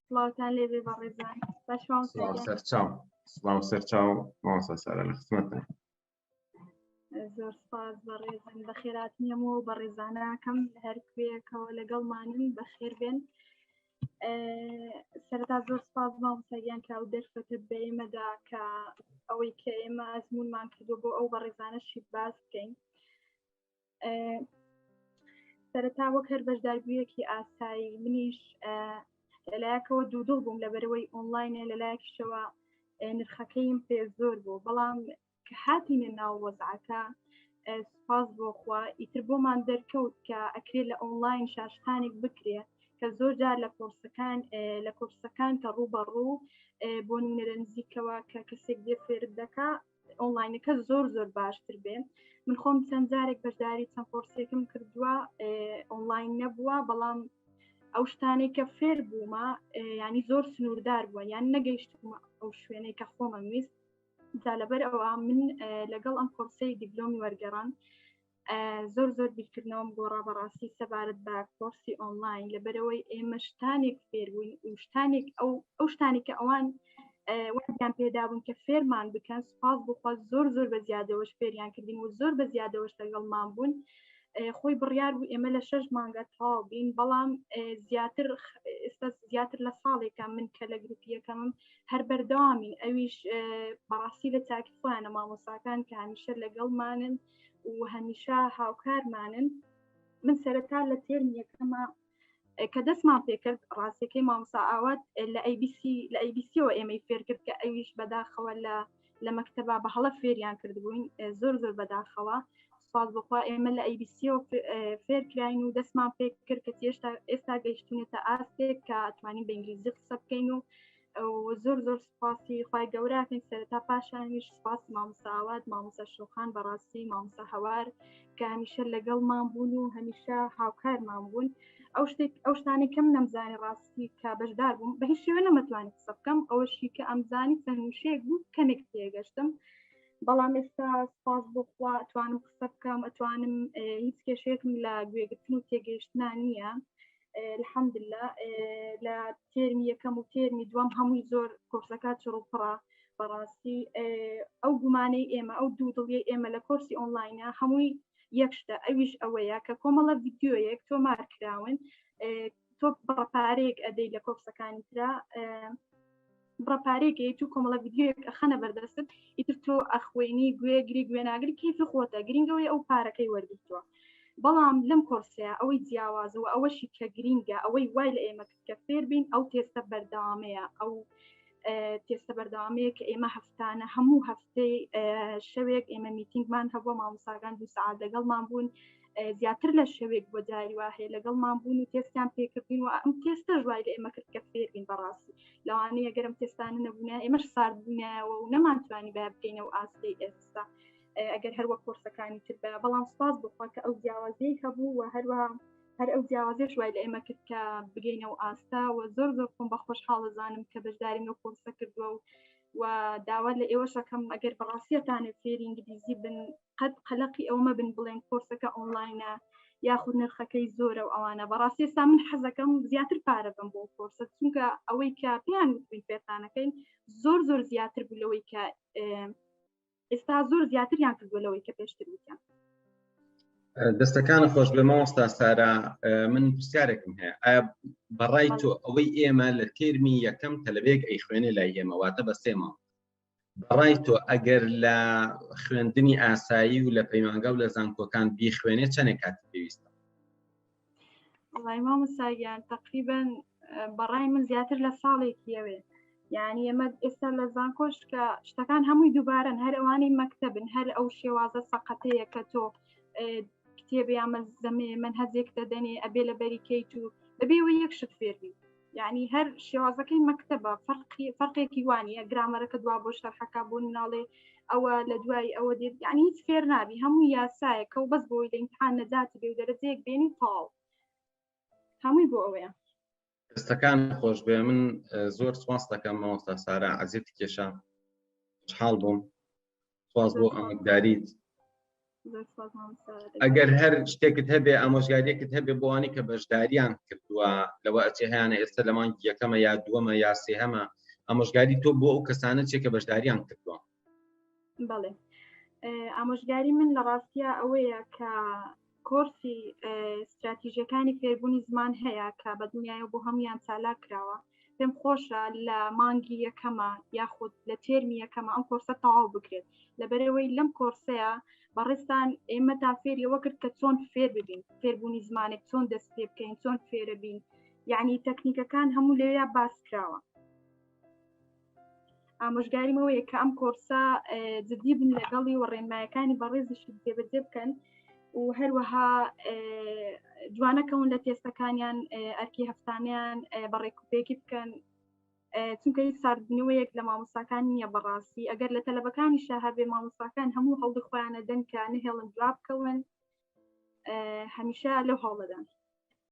سڵاوتان لێبێ بەڕێزان باش سلام سەرچاو سلام سەرچاو مامۆستا سارا لە خزمەتتە. زۆر سپاس بەڕێزان بە خێراتنیەمەوە بە ڕێزاناکەم هەر کوێیەکەوە لەگەڵمانن بەخێر بێن. سەرەتا زۆر سپاس مامۆستاگیان کە ئەو دەرفەتە بە ئێمەدا کە ئەوەی کە ئێمە ئەزمونمان کردو بۆ ئەو بە ڕێزانەشی باس بکەین. سەرەتا وەک هەر بەشداربوویەکی ئاسایی منیش لەلایەکەوە دوودڵ بووم لەبەرەوەی ئۆنلاینە لەلایەکیشەوە نرخەکەیم پێ زۆر بوو، بەڵام کە هاتینە ناو وەزعەکە سپاس بۆ خوا ئیتر بۆمان دەرکەوت کە ئەکرێت لە ئۆنلاین شاشتانێک بکرێ کە زۆر جار لە کورسەکان کە ڕووبەڕوو بۆ نمونە نزیکەوە کە کەسێک دێ فێر دەکا ئۆنلاینەکە زۆر باشتر بێ. من خۆم چەند جارێک بەشداری چەند کۆرسێکم کردووە ئۆنلاین نەبووە، بەڵام ئەو شتانێک کە فێر بوومە ینی زۆر سنووردار بووە، یان نەگەیشتمە ئەو شوێنەی کە خۆمە ویست. جا لەبەر ئەوە من لەگەڵ ئەم کۆرسەی دیپلۆمی وەرگەڕان زۆر بیرکردنەوەم گۆڕا بەڕاستی سەبارەت بە کۆرسی ئۆنلاین، لەبەرەوەی ئێمە شتانێک فێر بووین و شتانێک ئەو شتانی کە ئەوان وەریان پێدابوون کە فێرمان بکەن سپاس بخوا زۆر بە زیادەوەش فێریان کردین و زۆر بە زیادەوەش لەگەڵمان بوون. خۆی بڕیار بوو ئێمە لە 6 مانگە تەواو بین، بەڵام ئێستا زیاتر لە ساڵێکە من کە لە گروپیەکەمم هەر بەردەوامین، ئەویش بەڕاستی لە چاکی خۆیانە مامۆستاکان کە هەمیشە لەگەڵمانن و هەمیشە هاوکارمانن. من سەرەتا لە تێرمی یەکەمە کە دەستمان پێکرد ڕاستیەکەی مامۆستا ئاوات لە ئەیبیسیەوە ئێمەی فێر کرد کە ئەویش بەداخەوە لە مەکتەبا بە هەڵە فێریان کردبووین زۆر بەداخەوە. سپاس بخوا ئێمە لە ئەیبیسیەوە فێرکراین و دەستمان پێ کرد کە ئێستا گەیشتونێتە ئاستێک کە ئەتوانین بە ئینگلیزی قسە بکەین و زۆر سپاسی خوای گەوراکەین. سەرەتا پاشانیش سپاس مامۆستا ئاوات، مامۆستا شۆخان، بەڕاستی مامۆستا هەوار کە هەمیشە لەگەڵمان بوون و هەمیشە هاوکارمان بوون. ئەو شتانی کەم نەمزانی ڕاستی کە بەشدار بووم بە هیچ شێوە نەمەتوانی قسە بکەم، ئەوەشی کە ئەمزانی چەندوشەیەک بوو کەمێک تێگەشتم، بەڵام ئێستا سپاس بۆخوا ئەتوانم قسە بکەم، ئەتوانم هیچ کێشەیەکم لە گوێگرتن و تێگەیشتنان نییە. الحەمدلله لە تێرمی یەکەم و تێرمی دووەم هەمووی زۆر کۆرسەکە چڕوپڕە. بەڕاستی ئەو گومانەی ئێمە ئەو دوودڵی ئێمە لە کۆرسی ئۆنلاینە هەمووی یەکشتە، ئەویش ئەوەیە کە کۆمەڵە ڤیدیۆیەک تۆ مارکراون تۆ بڕپارەیەک ئەدەی لە کۆرسەکانی ترا بڕپارێکی تو کۆمەڵە ڤیدیۆیەک ئەخەنە بەردەستت ئیتر تۆ ئەخوێنی گوێناگری کەیفی خۆتە گرنگەوەی ئەو پارەکەی وەرگرتووە. بەڵام لەم کۆرسەیە ئەوەی جیاوازەوە ئەوەشی کە گرینگە ئەوەی وای لە ئێمە کە فێر بین ئەو تێستە بەردەوامەیە، ئەو تێستە بەردەوامەیە کە ئێمە هەفتانە هەموو هەفتەی شەوێک ئێمە میتینگمان هەبووە، مامۆستاکان 2 سەعات لەگەڵمان بوون، زیاتر لە شەوێک بۆ جاری واهەیە لەگەڵمان بوون و تێستیان پێکردین و ئەم تێستە ژوای لە ئێمە کرد کە فێر بین. بەڕاستی لەوانەیە گەرم تێستانە نەبوونە ئێمەش سارد بوونەوە و نەمانتوانی بە بکەینەوە ئاستەی ئێستا ئەگەر هەروە کۆرسەکانی تر بە، بەڵام سپاس بخوا کە ئەو جیاوازەی هەبوو و هەر ئەو جیاوازێش وای لە ئێمە کرد کە بگەینەوە ئاستا و زۆر خۆم بە خۆشحاڵەزانم کە بەشداریم لەو کۆرسە کردووە و داوات لە ئێوە شەکەم ئەگەر بەڕاستیەتانێ فێری ئینگلیزی بن قەت قەلەقی ئەومە بن بڵێن کۆرسەکە ئۆنلاینە یاخود نرخەکەی زۆرە و ئەوانە. بەڕاستی ئێستا من حەزەکەم زیاتر پارە بم بۆ کۆرسە، چونکە ئەوەی کە پێیان وتبین فێرتانەکەین زۆر زیاتر بوو لەوەی کە ئێستا زۆر زیاتریان کردووە لەوەی کە پێشتر وتیان. دەستەکانە خۆش بێ مامۆستا سارا، من پرسیارێکم هەیە، ئایا بەڕای تۆ ئەوەی ئێمە لە تێرمی یەکەم تەلەبێک ئەی خوێنێ لای ئێمە واتە بە 3 مانگ، بەڕای تۆ ئەگەر لە خوێندنی ئاسایی و لە پەیمانگە و لە زانکۆکان بیخوێنێت چەندێک کاتی پێویستە؟ وڵای مامۆستاگیان تەقریبەن بەڕای من زیاتر لە ساڵێکیەوێ، یعنی ئێمە ئێستا لە زانکۆش کە شتەکان هەمووی دووبارەن، هەر ئەوانەی مەکتەبن، هەر ئەو شێوازە سەقەتەیە کە تۆ کتێبی ئەمە زەمێ منهەجێک دەدەنێ ئەبێ لە بەریکەیت و بەبێەوە یەک شت فێربی، یعنی هەر شێوازەکەی مەکتەبە فەرقێکی وانە، گرامەرەکە دوا بۆ شەرحەکە بۆ ناڵێ ئەوە لە دوای ئەوە دێت، یعنی هیچ فێر نابی، هەموو یاسایەکە و بەس بۆی لە ئیمتحان نەجاتی بێ و دەرەجەیەک بێنی تاڵ هەمووی بۆ ئەوەیە. دەستەکان خۆش بێ، من زۆر سپاس دەکەم مامۆستا سارا عەزیزی کێشە، خوشحاڵ بووم، سپاس بۆ ئامادەکاریت زۆر سپاس مامۆستا. ئەگەر هەر شتێکت هەبێ ئامۆژگاریەکت هەبێ بۆوانی کە بەشداریان کردووە لەوە ئەچێ هەیەە ئێستا لە مانگی یەکەمە یا دووەمە یا سێهەمە ئامۆژگاری تۆ بۆ ئەو کەسانە چێکە بەشداریان کردووە؟ بەڵێ ئامۆژگاری من لە ڕاستیە ئەوەیە کە کۆرسی استراتیژیەکانی فێربوونی زمان هەیە کە بە دنیای بۆ هەمویان چالاک کراوە. پێم خۆشە لە مانگی یەکەمە یاخود لە تێرمی یەکەمە ئەم کۆرسە تەواو بکرێت، لەبەرەوەی لەم کۆرسەیە بەڕێستان ئێمەتان فێریەوە کرد کە چۆن فێر ببین، فێربوونی زمانێک چۆن دەست پێ بکەین، چۆن فێرە بین، یعنی تەکنیکەکان هەموو لێرە باس کراوە. ئامۆژگاریمەوەیە کە ئەم کۆرسە جدی بن لەگەڵی و ڕێنمایەکانی بەڕێزیشی جێبەجێ بکەن و هەروەها جوانەکەون لە تێستەکانیان ئەرکی هەفتانیان بەڕێکوپێکی بکەن، چونکە هیچ ساردبوونەوەیەک لە مامۆستاکان نییە بەڕاستی. ئەگەر لە تەلەبەکانیشە هەبێ مامۆستاکان هەموو هەوڵی خۆیانە دەن کە نهێڵن جواب بکەون، هەمیشە لەو هەوڵەدان.